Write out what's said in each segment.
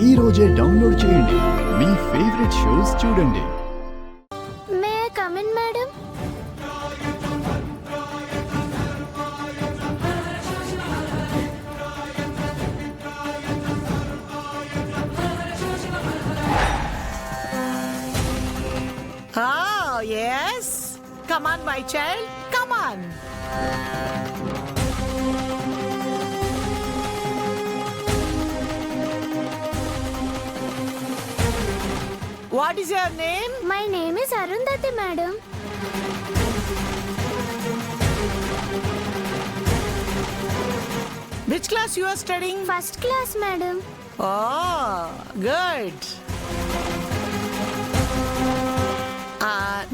ఈ రోజే డౌన్లోడ్ చేయండి. మీ ఫేవరెట్ షోస్ చూడండి. May I come in madam? Oh, yes. Come on, my child. Come on. What is your name? My name is Arundhati madam. Which class you are studying? First class madam. Oh, good.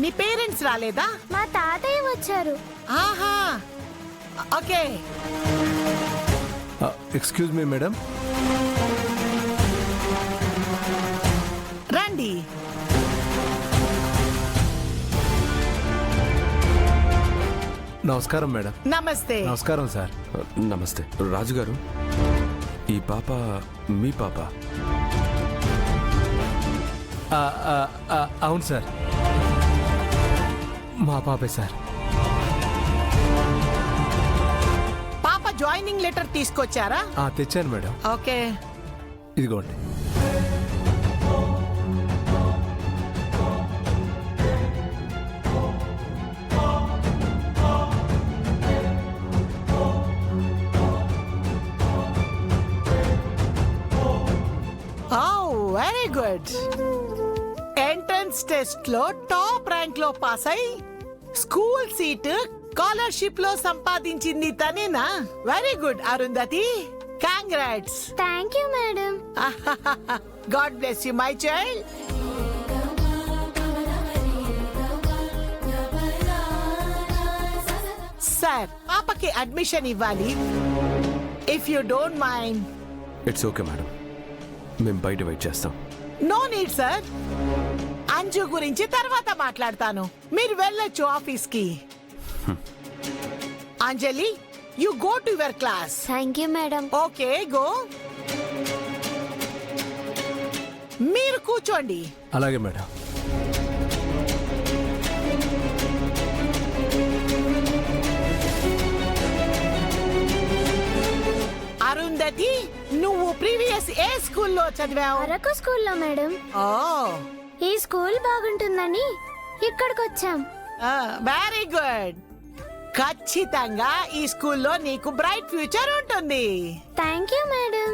నీ parents రాలేదా? మా తాతయ్య వచ్చారు. ఆహా, okay. Excuse me madam. రండి. నమస్కారం madam. నమస్తే. నమస్కారం సార్. నమస్తే రాజుగారు, ఈ పాప మీ పాప? అవును సార్, మా పాపే సార్. పాప జాయినింగ్ లెటర్ తీసుకొచ్చారా? తెచ్చాను మేడం. ఓకే. ఇదిగోండి. Very good. ఎంట్రన్స్ టెస్ట్ లో టాప్ ర్యాంక్ లో పాస్ అయి స్కూల్ సీట్ స్కాలర్షిప్ లో సంపాదించింది తనేనా? Very good Arundhati, congrats. Thank you madam. God bless you my child. Sir, పాపకి అడ్మిషన్ ఇవ్వాలి. If you don't mind. It's okay madam, మేము బయట వెయిట్ చేస్తాం. No need sir. అంజు గురించి తర్వాత మాట్లాడతాను. మీరు వెళ్ళొచ్చు ఆఫీస్ కి. Anjali, you go to your class. Thank you madam. Okay, go. మీరు కూర్చోండి. అలాగే మేడం. అరుంధతి, నువ్వు ప్రీవియస్ ఏ స్కూల్లో చదివావు? అరకు స్కూల్లో మేడం. ఓ, ఈ స్కూల్ బాగుంటుందని ఇక్కడికి వచ్చాం. Very good. ఖచ్చితంగా ఈ స్కూల్లో నీకు బ్రైట్ ఫ్యూచర్ ఉంటుంది. Thank you madam.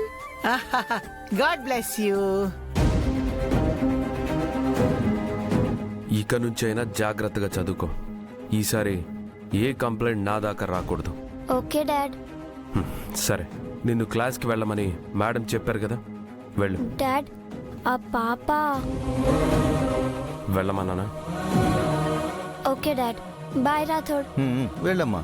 God bless you. ఇక నుంచైనా జాగ్రత్తగా చదువుకో. ఈసారి ఏ కంప్లైంట్ నా దాకా రాకూడదు. Okay dad. సరే, నిన్ను క్లాస్కి వెళ్ళమని మేడం చెప్పారు కదా, వెళ్ళు. డాడ్, ఆ పాప. వెళ్ళమన్నానా? Okay dad. బాయ్ రాథోడ్. వెళ్ళమ్మా.